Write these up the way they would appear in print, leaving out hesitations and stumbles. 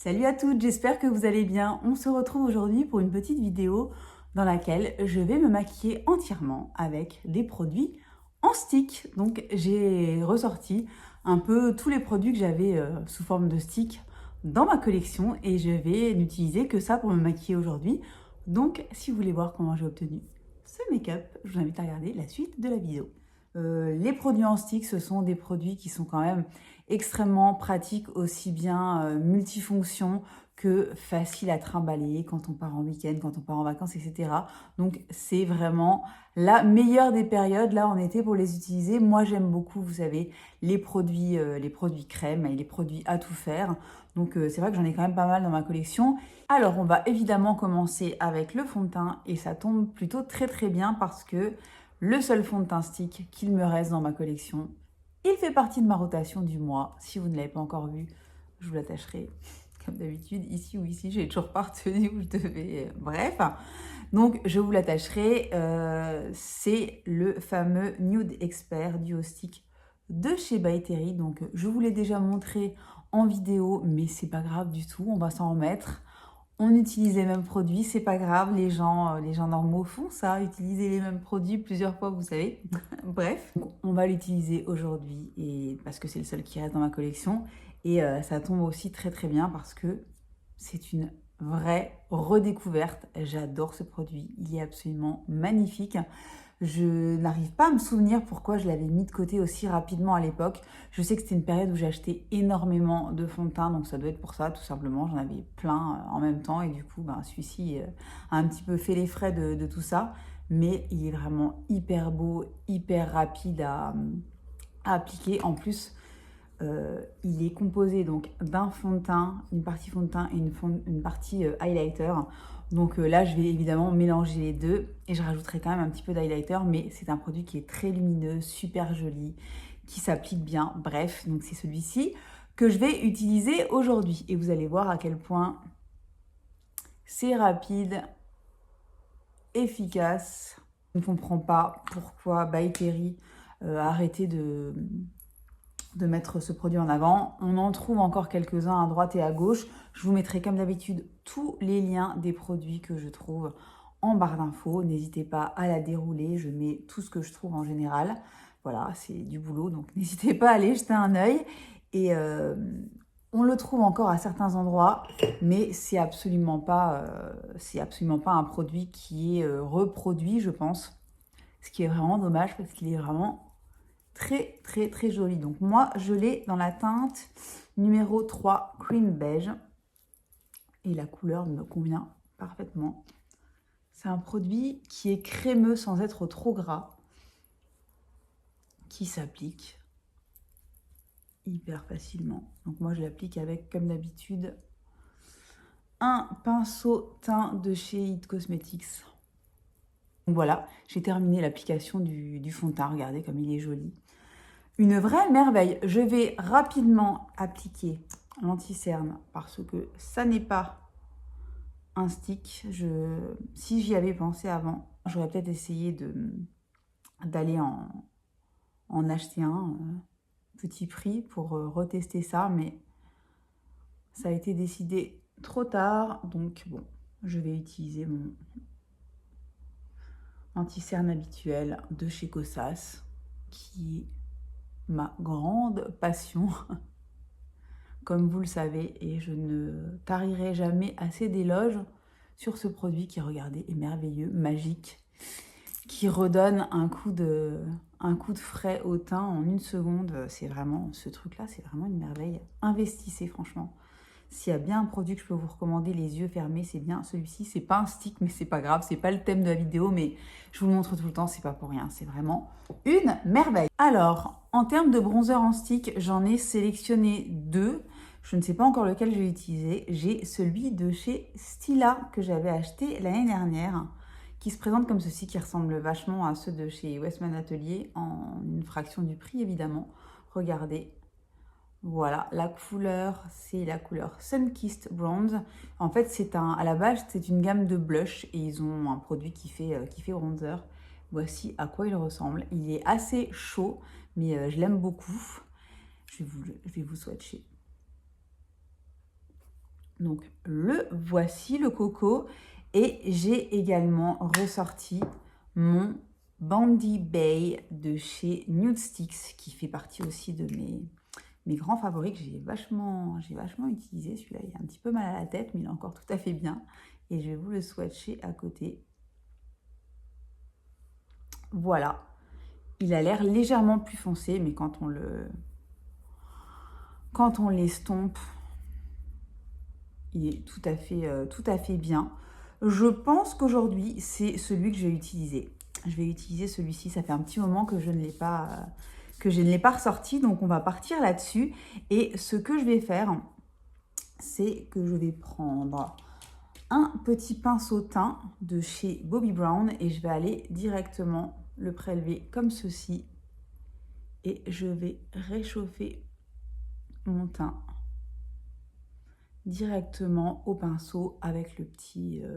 Salut à toutes, j'espère que vous allez bien. On se retrouve aujourd'hui pour une petite vidéo dans laquelle je vais me maquiller entièrement avec des produits en stick. Donc j'ai ressorti un peu tous les produits que j'avais sous forme de stick dans ma collection et je vais n'utiliser que ça pour me maquiller aujourd'hui. Donc si vous voulez voir comment j'ai obtenu ce make-up, je vous invite à regarder la suite de la vidéo. Les produits en stick, ce sont des produits qui sont quand même extrêmement pratiques, aussi bien multifonctions que faciles à trimballer quand on part en week-end, quand on part en vacances, etc. Donc c'est vraiment la meilleure des périodes là en été pour les utiliser. Moi j'aime beaucoup, vous savez, les produits crème et les produits à tout faire. Donc c'est vrai que j'en ai quand même pas mal dans ma collection. Alors on va évidemment commencer avec le fond de teint et ça tombe plutôt très bien parce que le seul fond de teint stick qu'il me reste dans ma collection, il fait partie de ma rotation du mois. Si vous ne l'avez pas encore vu, je vous l'attacherai comme d'habitude ici ou ici. J'ai toujours pas retenu où je devais. Bref, donc je vous l'attacherai. C'est le fameux Nude Expert Duo Stick de chez By Terry. Donc je vous l'ai déjà montré en vidéo, mais c'est pas grave du tout. On va s'en remettre. On utilise les mêmes produits, c'est pas grave, les gens normaux font ça, utiliser les mêmes produits plusieurs fois, vous savez. Bref, on va l'utiliser aujourd'hui et parce que c'est le seul qui reste dans ma collection. Et ça tombe aussi très bien parce que c'est une vraie redécouverte. J'adore ce produit, il est absolument magnifique. Je n'arrive pas à me souvenir pourquoi je l'avais mis de côté aussi rapidement à l'époque. Je sais que c'était une période où j'achetais énormément de fond de teint, donc ça doit être pour ça, tout simplement. J'en avais plein en même temps et du coup, celui-ci a un petit peu fait les frais de tout ça. Mais il est vraiment hyper beau, hyper rapide à appliquer. En plus, il est composé donc d'un fond de teint, une partie fond de teint et une partie highlighter. Donc là, je vais évidemment mélanger les deux et je rajouterai quand même un petit peu d'highlighter, mais c'est un produit qui est très lumineux, super joli, qui s'applique bien. Bref, donc c'est celui-ci que je vais utiliser aujourd'hui et vous allez voir à quel point c'est rapide, efficace. Je ne comprends pas pourquoi By Terry a arrêté de mettre ce produit en avant. On en trouve encore quelques-uns à droite et à gauche. Je vous mettrai comme d'habitude tous les liens des produits que je trouve en barre d'infos. N'hésitez pas à la dérouler. Je mets tout ce que je trouve en général. Voilà, c'est du boulot, donc n'hésitez pas à aller jeter un œil. Et on le trouve encore à certains endroits, mais c'est absolument pas un produit qui est reproduit, je pense. Ce qui est vraiment dommage parce qu'il est vraiment très joli. Donc moi, je l'ai dans la teinte numéro 3, Cream Beige. Et la couleur me convient parfaitement. C'est un produit qui est crémeux sans être trop gras, qui s'applique hyper facilement. Donc moi, je l'applique avec, comme d'habitude, un pinceau teint de chez It Cosmetics. Donc voilà, j'ai terminé l'application du fond de teint. Regardez comme il est joli. Une vraie merveille. Je vais rapidement appliquer l'anti-cerne parce que ça n'est pas un stick. Si j'y avais pensé avant, j'aurais peut-être essayé d'aller en acheter un petit prix pour retester ça, mais ça a été décidé trop tard. Donc bon, je vais utiliser mon anti-cerne habituel de chez Kosas, qui est ma grande passion. Comme vous le savez, et je ne tarirai jamais assez d'éloges sur ce produit qui, regardez, est merveilleux, magique, qui redonne un coup de frais au teint en une seconde. C'est vraiment, ce truc-là, c'est vraiment une merveille. Investissez, franchement. S'il y a bien un produit que je peux vous recommander les yeux fermés, c'est bien celui-ci. C'est pas un stick, mais c'est pas grave, c'est pas le thème de la vidéo, mais je vous le montre tout le temps, c'est pas pour rien. C'est vraiment une merveille. Alors, en termes de bronzer en stick, j'en ai sélectionné deux. Je ne sais pas encore lequel je vais utiliser. J'ai celui de chez Stila que j'avais acheté l'année dernière, qui se présente comme ceci, qui ressemble vachement à ceux de chez Westman Atelier, en une fraction du prix évidemment. Regardez. Voilà, la couleur, c'est la couleur Sunkissed Bronze. En fait, à la base, c'est une gamme de blush et ils ont un produit qui fait bronzer. Voici à quoi il ressemble. Il est assez chaud, mais je l'aime beaucoup. Je vais vous swatcher. Donc le voici, le coco. Et j'ai également ressorti mon Bondi Bay de chez Nude Sticks, qui fait partie aussi de mes grands favoris que j'ai vachement utilisé. Celui-là, il a un petit peu mal à la tête, mais il est encore tout à fait bien. Et je vais vous le swatcher à côté. Voilà. Il a l'air légèrement plus foncé, mais quand on l'estompe, il est tout à fait bien. Je pense qu'aujourd'hui, c'est celui que je vais utiliser. Je vais utiliser celui-ci. Ça fait un petit moment que je ne l'ai pas ressorti, donc on va partir là-dessus. Et ce que je vais faire, c'est que je vais prendre un petit pinceau teint de chez Bobbi Brown et je vais aller directement le prélever comme ceci. Et je vais réchauffer mon teint directement au pinceau avec le petit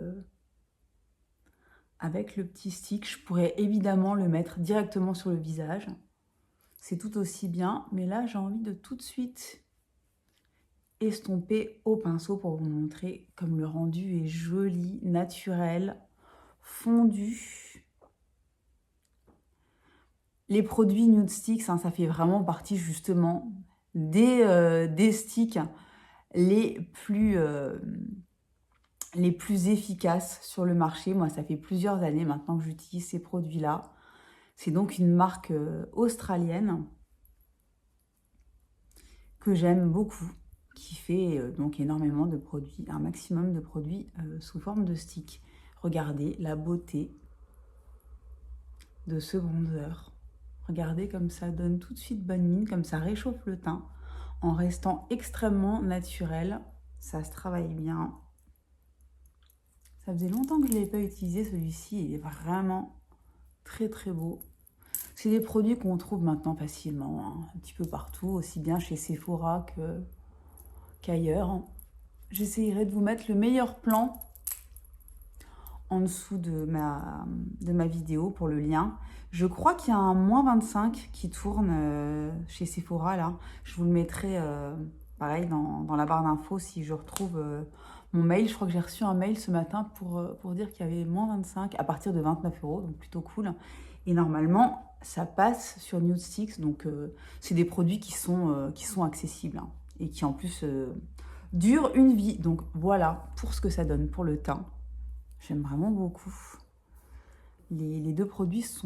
stick. Je pourrais évidemment le mettre directement sur le visage. C'est tout aussi bien, mais là j'ai envie de tout de suite estomper au pinceau pour vous montrer comme le rendu est joli, naturel, fondu. Les produits Nude Sticks, ça fait vraiment partie justement des sticks les plus efficaces sur le marché. Moi, ça fait plusieurs années maintenant que j'utilise ces produits-là. C'est donc une marque australienne que j'aime beaucoup, qui fait donc énormément de produits, un maximum de produits sous forme de stick. Regardez la beauté de ce bronzer. Regardez comme ça donne tout de suite bonne mine, comme ça réchauffe le teint en restant extrêmement naturel. Ça se travaille bien. Ça faisait longtemps que je ne l'avais pas utilisé, celui-ci. Il est vraiment très très beau. C'est des produits qu'on trouve maintenant facilement, hein, un petit peu partout, aussi bien chez Sephora qu'ailleurs. J'essayerai de vous mettre le meilleur plan en dessous de ma vidéo pour le lien. Je crois qu'il y a un -25 qui tourne chez Sephora là. Je vous le mettrai pareil dans la barre d'infos si je retrouve mon mail. Je crois que j'ai reçu un mail ce matin pour dire qu'il y avait -25 à partir de 29 €, donc plutôt cool. Et normalement, ça passe sur Nude Sticks, donc c'est des produits qui sont accessibles hein, et qui en plus durent une vie. Donc voilà pour ce que ça donne pour le teint. J'aime vraiment beaucoup. Les deux produits se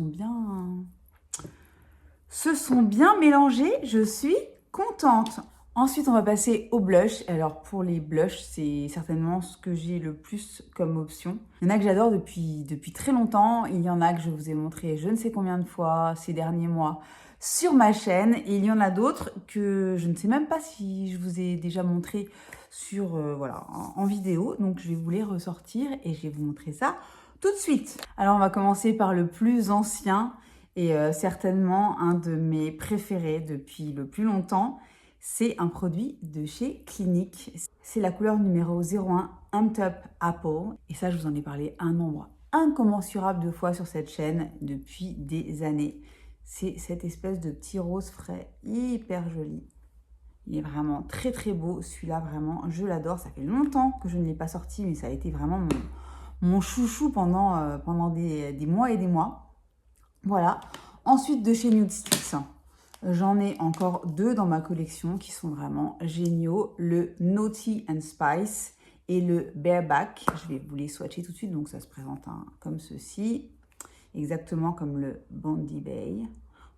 sont bien mélangés. Je suis contente. Ensuite, on va passer au blush. Alors, pour les blushs, c'est certainement ce que j'ai le plus comme option. Il y en a que j'adore depuis très longtemps. Il y en a que je vous ai montré je ne sais combien de fois ces derniers mois sur ma chaîne. Et il y en a d'autres que je ne sais même pas si je vous ai déjà montré voilà, en vidéo. Donc, je vais vous les ressortir et je vais vous montrer ça tout de suite. Alors, on va commencer par le plus ancien et certainement un de mes préférés depuis le plus longtemps. C'est un produit de chez Clinique. C'est la couleur numéro 01 Amped Up Apple. Et ça, je vous en ai parlé un nombre incommensurable de fois sur cette chaîne depuis des années. C'est cette espèce de petit rose frais hyper joli. Il est vraiment très très beau. Celui-là, vraiment, je l'adore. Ça fait longtemps que je ne l'ai pas sorti, mais ça a été vraiment mon chouchou pendant des mois et des mois. Voilà. Ensuite, de chez Nude Sticks. J'en ai encore deux dans ma collection qui sont vraiment géniaux. Le Naughty and Spice et le Bareback. Je vais vous les swatcher tout de suite. Donc, ça se présente comme ceci. Exactement comme le Bondi Bay.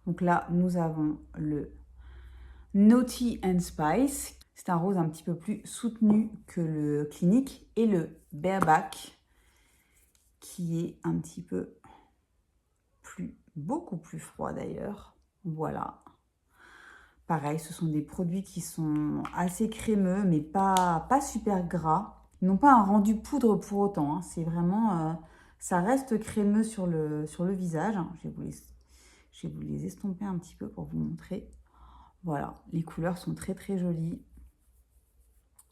Donc là, nous avons le Naughty and Spice. C'est un rose un petit peu plus soutenu que le Clinique. Et le Bareback qui est un petit peu beaucoup plus froid d'ailleurs. Voilà. Pareil, ce sont des produits qui sont assez crémeux, mais pas super gras. Ils n'ont pas un rendu poudre pour autant. Hein. C'est vraiment... ça reste crémeux sur le visage. Je vais vous les estomper un petit peu pour vous montrer. Voilà, les couleurs sont très très jolies.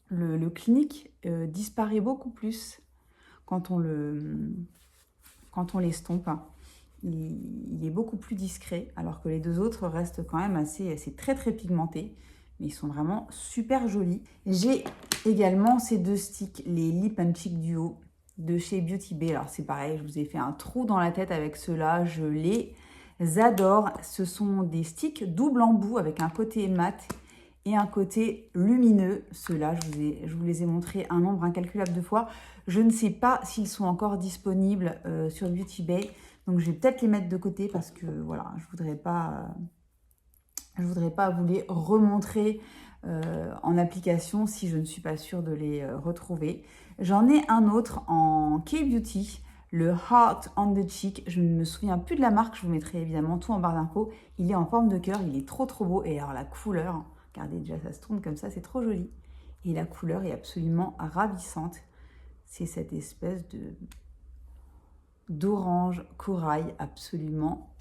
Le Clinique disparaît beaucoup plus quand on l'estompe. Il est beaucoup plus discret, alors que les deux autres restent quand même assez très très pigmentés. Mais ils sont vraiment super jolis. J'ai également ces deux sticks, les Lip and Cheek Duo de chez Beauty Bay. Alors c'est pareil, je vous ai fait un trou dans la tête avec ceux-là, je les adore. Ce sont des sticks double embout avec un côté mat et un côté lumineux. Ceux-là, je vous les ai montrés un nombre incalculable de fois. Je ne sais pas s'ils sont encore disponibles sur Beauty Bay, donc je vais peut-être les mettre de côté parce que voilà, je voudrais pas vous les remontrer en application si je ne suis pas sûre de les retrouver. J'en ai un autre en K-Beauty, le Heart on the Cheek. Je ne me souviens plus de la marque, je vous mettrai évidemment tout en barre d'infos. Il est en forme de cœur, il est trop beau. Et alors la couleur, regardez déjà ça se tourne comme ça, c'est trop joli. Et la couleur est absolument ravissante. C'est cette espèce d'orange corail absolument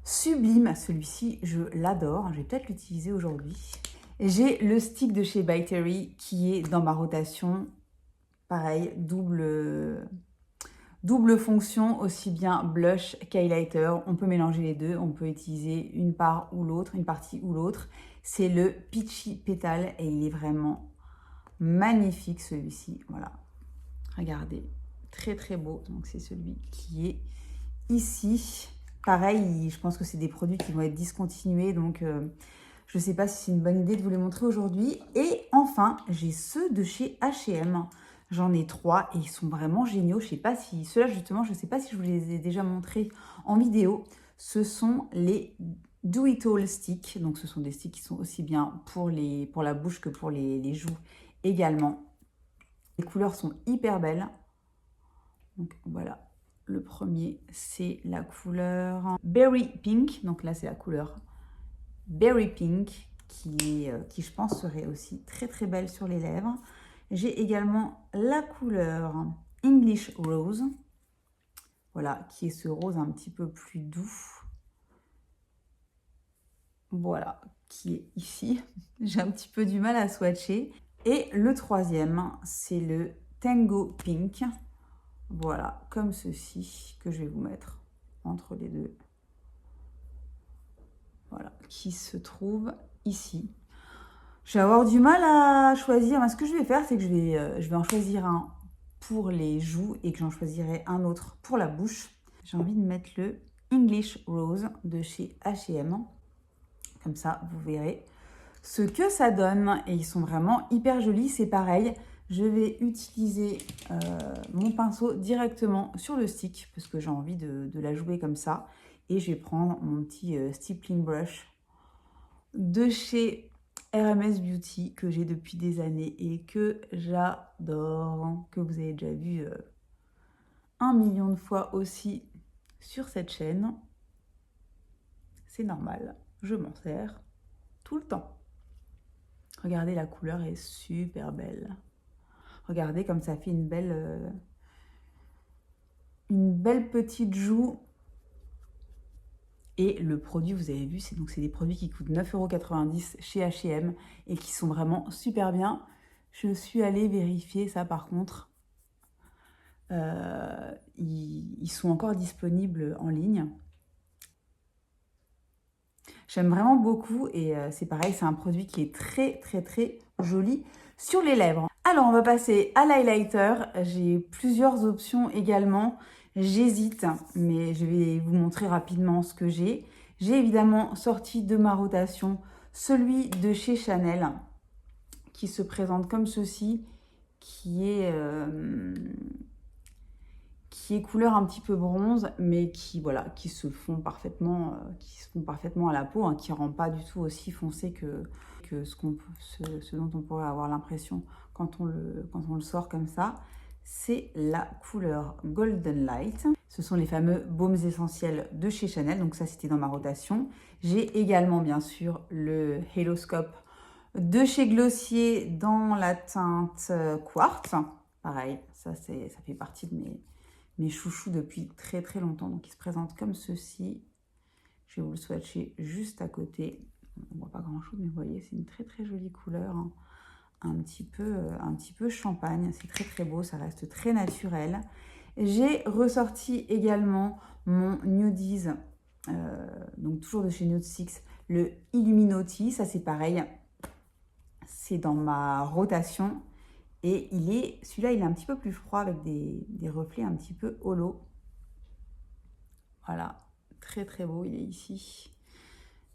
sublime. Celui-ci, je l'adore. Je vais peut-être l'utiliser aujourd'hui. J'ai le stick de chez By Terry qui est dans ma rotation. Pareil, double fonction, aussi bien blush qu'highlighter. On peut mélanger les deux. On peut utiliser une part ou l'autre, une partie ou l'autre. C'est le Peachy Petal et il est vraiment magnifique celui-ci. Voilà. Regardez. Très beau. Donc c'est celui qui est ici. Pareil, je pense que c'est des produits qui vont être discontinués, donc je ne sais pas si c'est une bonne idée de vous les montrer aujourd'hui. Et enfin, j'ai ceux de chez H&M. J'en ai 3 et ils sont vraiment géniaux. Je sais pas si ceux-là justement, je ne sais pas si je vous les ai déjà montrés en vidéo. Ce sont les Do It All Sticks. Donc ce sont des sticks qui sont aussi bien pour la bouche que pour les joues également. Les couleurs sont hyper belles. Donc voilà. Le premier, c'est la couleur Berry Pink. Donc là, c'est la couleur Berry Pink qui, je pense, serait aussi très belle sur les lèvres. J'ai également la couleur English Rose. Voilà, qui est ce rose un petit peu plus doux. Voilà, qui est ici. J'ai un petit peu du mal à swatcher. Et le troisième, c'est le Tango Pink. Voilà, comme ceci, que je vais vous mettre entre les deux. Voilà, qui se trouve ici. Je vais avoir du mal à choisir. Mais ce que je vais faire, c'est que je vais en choisir un pour les joues et que j'en choisirai un autre pour la bouche. J'ai envie de mettre le English Rose de chez H&M. Comme ça, vous verrez ce que ça donne. Et ils sont vraiment hyper jolis. C'est pareil. Je vais utiliser mon pinceau directement sur le stick parce que j'ai envie de la jouer comme ça. Et je vais prendre mon petit stippling brush de chez RMS Beauty que j'ai depuis des années et que j'adore, que vous avez déjà vu 1 million de fois aussi sur cette chaîne. C'est normal, je m'en sers tout le temps. Regardez, la couleur est super belle. Regardez comme ça fait une belle petite joue. Et le produit, vous avez vu, c'est des produits qui coûtent 9,90 € chez H&M et qui sont vraiment super bien. Je suis allée vérifier ça par contre. Ils sont encore disponibles en ligne. J'aime vraiment beaucoup et c'est pareil, c'est un produit qui est très joli sur les lèvres. Alors, on va passer à l'highlighter. J'ai plusieurs options également. J'hésite, mais je vais vous montrer rapidement ce que j'ai. J'ai évidemment sorti de ma rotation celui de chez Chanel qui se présente comme ceci, qui est couleur un petit peu bronze, mais qui se fond parfaitement, à la peau, hein, qui rend pas du tout aussi foncé que ce dont on pourrait avoir l'impression quand on le sort comme ça. C'est la couleur Golden Light. Ce sont les fameux baumes essentiels de chez Chanel. Donc ça, c'était dans ma rotation. J'ai également, bien sûr, le Halo Scope de chez Glossier dans la teinte Quartz. Pareil, ça fait partie de mes chouchous depuis très longtemps. Donc, il se présente comme ceci. Je vais vous le swatcher juste à côté. On ne voit pas grand-chose, mais vous voyez, c'est une très jolie couleur, hein. Un petit peu champagne. C'est très beau, ça reste très naturel. J'ai ressorti également mon Nudies, donc toujours de chez Nude 6, le Illuminati. Ça, c'est pareil, c'est dans ma rotation. Et celui-là, il est un petit peu plus froid avec des reflets un petit peu holo. Voilà, très très beau, il est ici.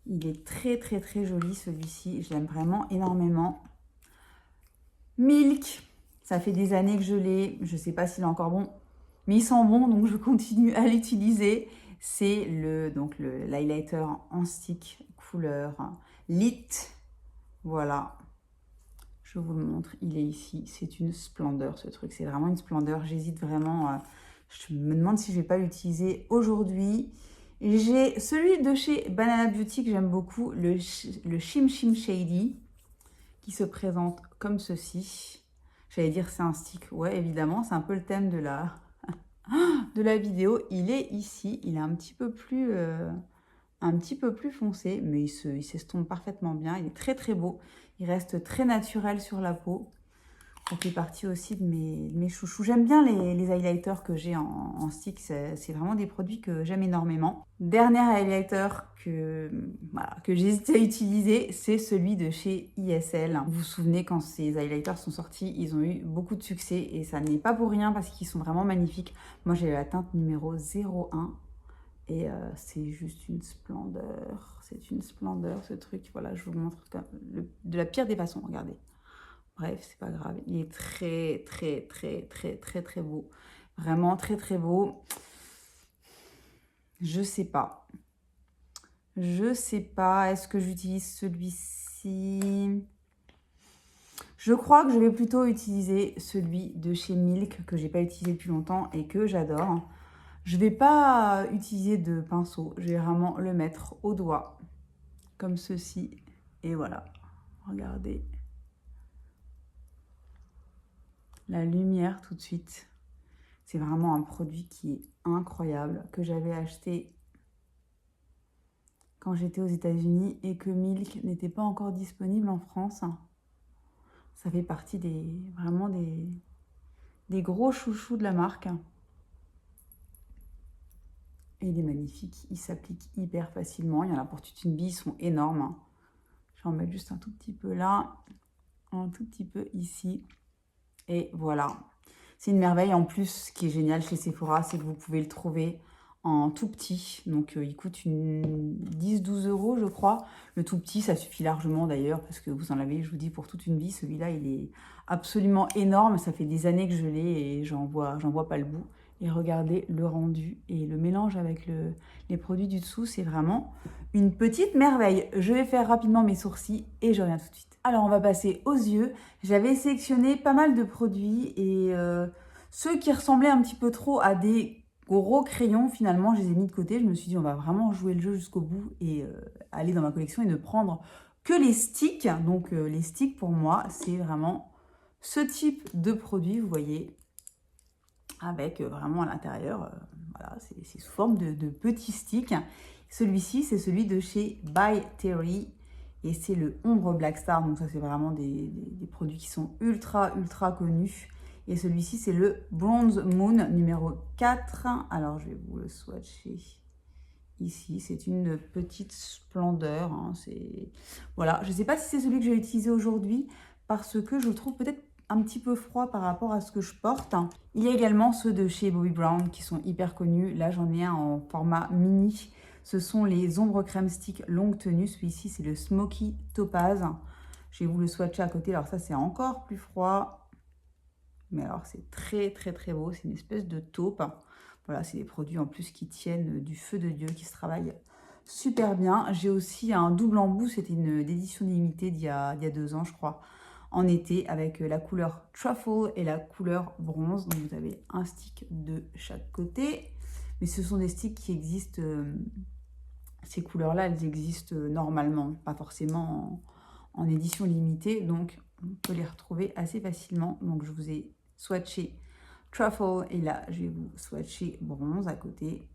Il est très très très joli celui-ci, je l'aime vraiment énormément. Milk, ça fait des années que je l'ai, je ne sais pas s'il est encore bon, mais il sent bon, donc je continue à l'utiliser. C'est l'highlighter en stick couleur Lit. Voilà, je vous le montre, il est ici. C'est une splendeur ce truc, c'est vraiment une splendeur. J'hésite vraiment, je me demande si je ne vais pas l'utiliser aujourd'hui. J'ai celui de chez Banana Beauty que j'aime beaucoup, le Shim Shim Shady, qui se présente comme ceci. J'allais dire c'est un stick, ouais évidemment, c'est un peu le thème de la vidéo. Il est ici, il est un petit peu plus foncé, mais il s'estompe parfaitement bien. Il est très très beau, il reste très naturel sur la peau. Ça fait partie aussi de mes chouchous. J'aime bien les highlighters que j'ai en stick. C'est vraiment des produits que j'aime énormément. Dernier highlighter que j'hésite à utiliser, c'est celui de chez ISL. Vous vous souvenez, quand ces highlighters sont sortis, ils ont eu beaucoup de succès. Et ça n'est pas pour rien parce qu'ils sont vraiment magnifiques. Moi, j'ai la teinte numéro 01. Et c'est juste une splendeur. C'est une splendeur, ce truc. Voilà, je vous montre de la pire des façons. Regardez. Bref, c'est pas grave. Il est très, très, très, très, très, très beau. Vraiment très, très beau. Je sais pas. Je sais pas. Est-ce que j'utilise celui-ci? Je crois que je vais plutôt utiliser celui de chez Milk, que j'ai pas utilisé depuis longtemps et que j'adore. Je vais pas utiliser de pinceau. Je vais vraiment le mettre au doigt, comme ceci. Et voilà. Regardez. La lumière tout de suite. C'est vraiment un produit qui est incroyable, que j'avais acheté quand j'étais aux États-Unis et que Milk n'était pas encore disponible en France. Ça fait partie vraiment des gros chouchous de la marque. Et il est magnifique, il s'applique hyper facilement. Il y en a pour toute une bille, ils sont énormes. Je vais en mettre juste un tout petit peu là, un tout petit peu ici. Et voilà. C'est une merveille. En plus, ce qui est génial chez Sephora, c'est que vous pouvez le trouver en tout petit. Donc, il coûte 10-12 €, je crois. Le tout petit, ça suffit largement d'ailleurs, parce que vous en avez, je vous dis, pour toute une vie. Celui-là, il est absolument énorme. Ça fait des années que je l'ai et j'en vois pas le bout. Et regardez le rendu et le mélange avec les produits du dessous, c'est vraiment une petite merveille. Je vais faire rapidement mes sourcils et je reviens tout de suite. Alors, on va passer aux yeux. J'avais sélectionné pas mal de produits et ceux qui ressemblaient un petit peu trop à des gros crayons, finalement, je les ai mis de côté. Je me suis dit, on va vraiment jouer le jeu jusqu'au bout et aller dans ma collection et ne prendre que les sticks. Donc, les sticks, pour moi, c'est vraiment ce type de produit, vous voyez, avec vraiment à l'intérieur, voilà, c'est sous forme de petits sticks. Celui-ci, c'est celui de chez By Terry. Et c'est le Ombre Black Star, donc ça c'est vraiment des produits qui sont ultra connus. Et celui-ci c'est le Bronze Moon numéro 4. Alors je vais vous le swatcher ici. C'est une petite splendeur. Hein. Voilà, je ne sais pas si c'est celui que je vais utiliser aujourd'hui parce que je le trouve peut-être un petit peu froid par rapport à ce que je porte. Il y a également ceux de chez Bobbi Brown qui sont hyper connus. Là j'en ai un en format mini. Ce sont les ombres crème stick longue tenue. Celui-ci, c'est le Smoky Topaz. Je vais vous le swatcher à côté. Alors ça, c'est encore plus froid. Mais alors, c'est très beau. C'est une espèce de taupe. Voilà, c'est des produits en plus qui tiennent du feu de Dieu, qui se travaillent super bien. J'ai aussi un double embout. C'était une édition limitée d'il y a 2 ans, je crois, en été, avec la couleur Truffle et la couleur bronze. Donc, vous avez un stick de chaque côté. Mais ce sont des sticks qui existent... Ces couleurs-là, elles existent normalement, pas forcément en édition limitée, donc on peut les retrouver assez facilement. Donc je vous ai swatché Truffle et là je vais vous swatcher Bronze à côté,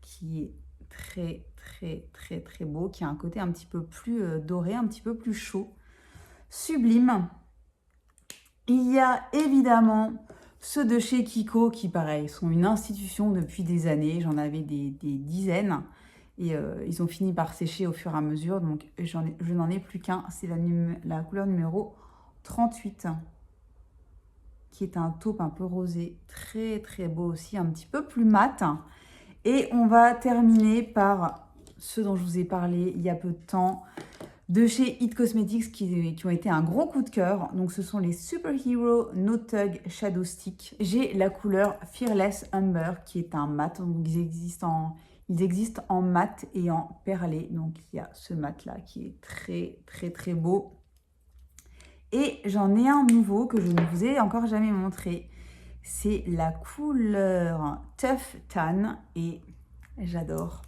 qui est très beau, qui a un côté un petit peu plus doré, un petit peu plus chaud, sublime. Il y a évidemment ceux de chez Kiko qui, pareil, sont une institution depuis des années. J'en avais des dizaines et ils ont fini par sécher au fur et à mesure. Donc, je n'en ai plus qu'un. C'est la couleur numéro 38. qui est un taupe un peu rosé, très très beau aussi, un petit peu plus mat. Et on va terminer par ce dont je vous ai parlé il y a peu de temps, de chez It Cosmetics qui ont été un gros coup de cœur. Donc ce sont les Superhero No Tug Shadow Stick. J'ai la couleur Fearless Umber qui est un mat. Donc ils existent en mat et en perlé. Donc il y a ce mat là qui est très très très beau. Et j'en ai un nouveau que je ne vous ai encore jamais montré. C'est la couleur Tough Tan et j'adore.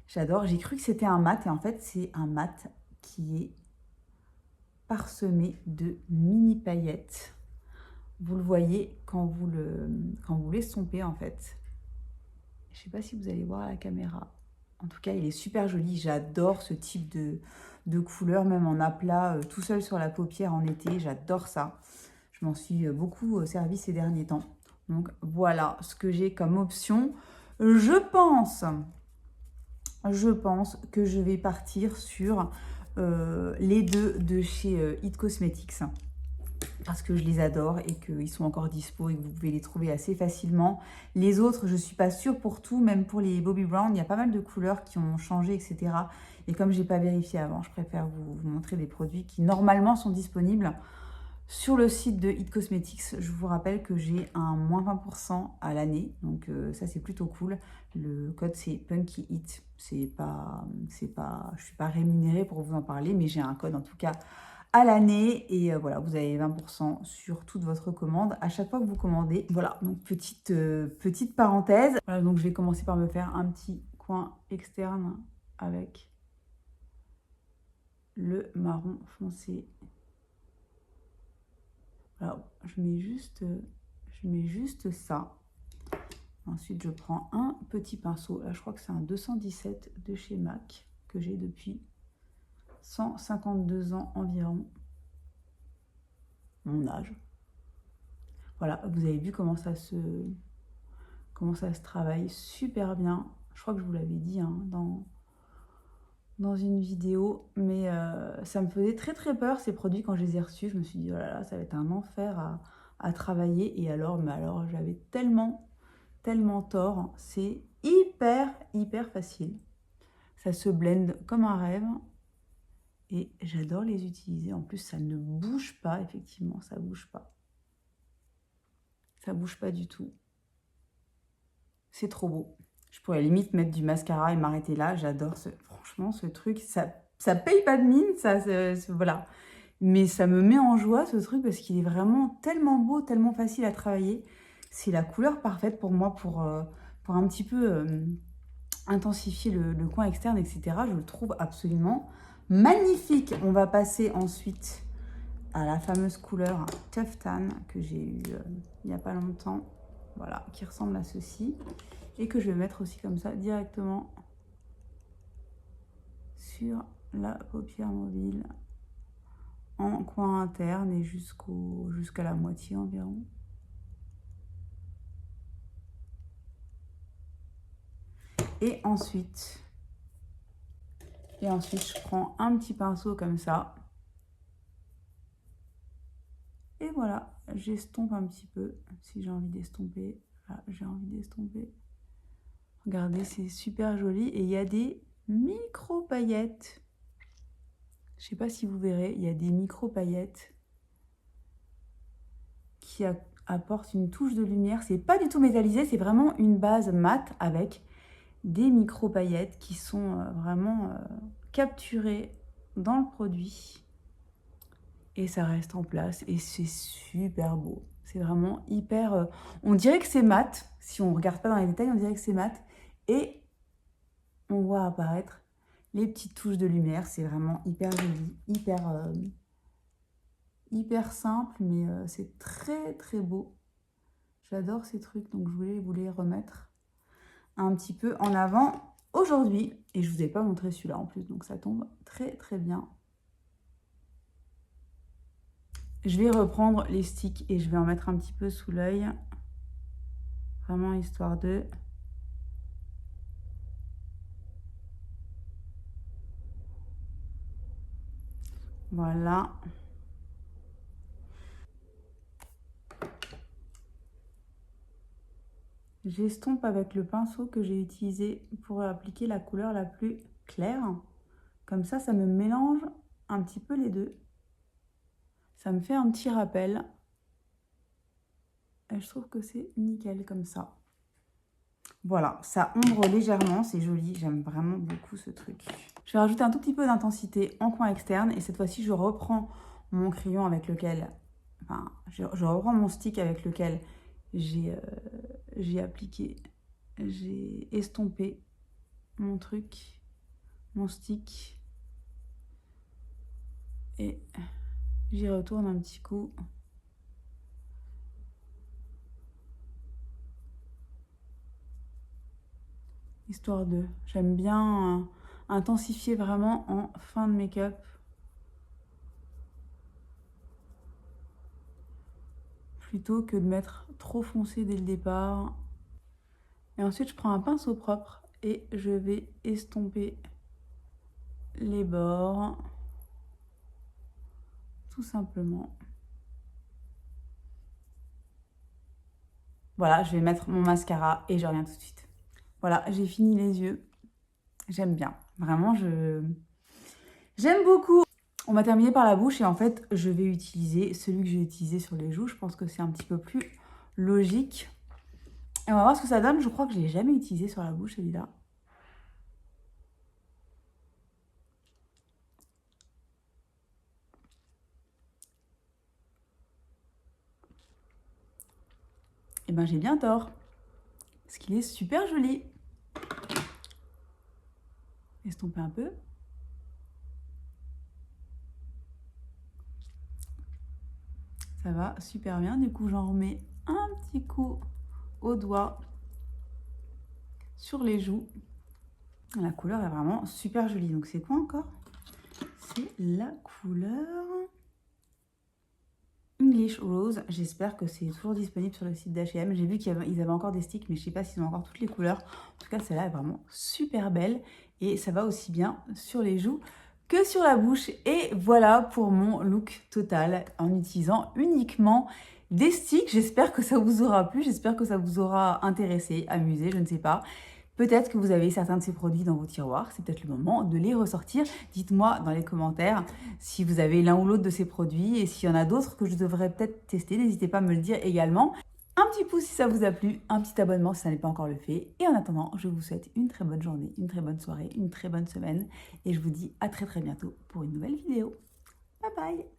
J'adore. J'ai cru que c'était un mat et en fait c'est un mat qui est parsemé de mini paillettes. Vous le voyez quand vous l'estompez en fait. Je ne sais pas si vous allez voir à la caméra. En tout cas, il est super joli. J'adore ce type de couleur, même en aplat, tout seul sur la paupière en été. J'adore ça. Je m'en suis beaucoup servi ces derniers temps. Donc voilà ce que j'ai comme option. Je pense que je vais partir sur les deux de chez It Cosmetics parce que je les adore et qu'ils sont encore dispo et que vous pouvez les trouver assez facilement. Les autres, je ne suis pas sûre pour tout, même pour les Bobbi Brown, il y a pas mal de couleurs qui ont changé, etc. Et comme je n'ai pas vérifié avant, je préfère vous montrer des produits qui normalement sont disponibles sur le site de It Cosmetics. Je vous rappelle que j'ai un moins 20% à l'année, donc ça c'est plutôt cool. Le code c'est Punky It. Je suis pas rémunérée pour vous en parler, mais j'ai un code en tout cas à l'année et voilà, vous avez 20% sur toute votre commande à chaque fois que vous commandez. Voilà, donc petite parenthèse. Voilà, donc je vais commencer par me faire un petit coin externe avec le marron foncé. Voilà, je mets juste ça. Ensuite, je prends un petit pinceau. Là, je crois que c'est un 217 de chez MAC que j'ai depuis 152 ans environ. Mon âge. Voilà, vous avez vu comment ça se travaille super bien. Je crois que je vous l'avais dit hein, dans une vidéo, mais ça me faisait très très peur ces produits quand je les ai reçus. Je me suis dit, oh là là, ça va être un enfer à travailler. Et alors, j'avais tellement tort. C'est hyper facile. Ça se blende comme un rêve. Et j'adore les utiliser. En plus, ça ne bouge pas, effectivement, ça bouge pas. Ça bouge pas du tout. C'est trop beau. Je pourrais limite mettre du mascara et m'arrêter là. J'adore franchement ce truc. Ça paye pas de mine, voilà. Mais ça me met en joie ce truc parce qu'il est vraiment tellement beau, tellement facile à travailler. C'est la couleur parfaite pour moi pour un petit peu intensifier le coin externe, etc. Je le trouve absolument magnifique. On va passer ensuite à la fameuse couleur Tough Tan que j'ai eue il n'y a pas longtemps. Voilà, qui ressemble à ceci. Et que je vais mettre aussi comme ça directement sur la paupière mobile en coin interne et jusqu'à la moitié environ. Et ensuite, je prends un petit pinceau comme ça. Et voilà, j'estompe un petit peu, si j'ai envie d'estomper. Là, j'ai envie d'estomper. Regardez, c'est super joli. Et il y a des micro-paillettes. Je ne sais pas si vous verrez, il y a des micro-paillettes qui apportent une touche de lumière. C'est pas du tout métallisé, c'est vraiment une base mate avec des micro-paillettes qui sont vraiment capturées dans le produit. Et ça reste en place et c'est super beau. C'est vraiment hyper... on dirait que c'est mat. Si on ne regarde pas dans les détails, on dirait que c'est mat. Et on voit apparaître les petites touches de lumière. C'est vraiment hyper joli, hyper simple, mais c'est très beau. J'adore ces trucs, donc je voulais vous les remettre un petit peu en avant aujourd'hui. Et je ne vous ai pas montré celui-là en plus, donc ça tombe très bien. Je vais reprendre les sticks et je vais en mettre un petit peu sous l'œil. Vraiment histoire de... Voilà. j'estompe avec le pinceau que j'ai utilisé pour appliquer la couleur la plus claire. Comme ça me mélange un petit peu les deux. Ça me fait un petit rappel. Et je trouve que c'est nickel comme ça. Voilà, ça ombre légèrement, c'est joli. J'aime vraiment beaucoup ce truc. Je vais rajouter un tout petit peu d'intensité en coin externe. Et cette fois-ci, je reprends mon crayon avec lequel... Enfin, je reprends mon stick avec lequel j'ai appliqué, j'ai estompé mon truc, mon stick. Et j'y retourne un petit coup. Histoire de... J'aime bien intensifier vraiment en fin de make-up. Plutôt que de mettre trop foncé dès le départ. Et ensuite, je prends un pinceau propre et je vais estomper les bords. Tout simplement. Voilà, je vais mettre mon mascara et je reviens tout de suite. Voilà, j'ai fini les yeux. J'aime bien. Vraiment, j'aime beaucoup. On va terminer par la bouche et en fait, je vais utiliser celui que j'ai utilisé sur les joues. Je pense que c'est un petit peu plus logique. Et on va voir ce que ça donne. Je crois que je ne l'ai jamais utilisé sur la bouche, celui-là. Et ben, j'ai bien tort. Parce qu'il est super joli. Estomper un peu. Ça va super bien. Du coup, j'en remets un petit coup au doigt sur les joues. La couleur est vraiment super jolie. Donc, c'est quoi encore? C'est la couleur English Rose. J'espère que c'est toujours disponible sur le site d'H&M. J'ai vu qu'ils avaient encore des sticks, mais je ne sais pas s'ils ont encore toutes les couleurs. En tout cas, celle-là est vraiment super belle. Et ça va aussi bien sur les joues que sur la bouche. Et voilà pour mon look total en utilisant uniquement des sticks. J'espère que ça vous aura plu. J'espère que ça vous aura intéressé, amusé, je ne sais pas. Peut-être que vous avez certains de ces produits dans vos tiroirs, c'est peut-être le moment de les ressortir. Dites-moi dans les commentaires si vous avez l'un ou l'autre de ces produits et s'il y en a d'autres que je devrais peut-être tester. N'hésitez pas à me le dire également. Un petit pouce si ça vous a plu, un petit abonnement si ça n'est pas encore le fait. Et en attendant, je vous souhaite une très bonne journée, une très bonne soirée, une très bonne semaine. Et je vous dis à très bientôt pour une nouvelle vidéo. Bye bye!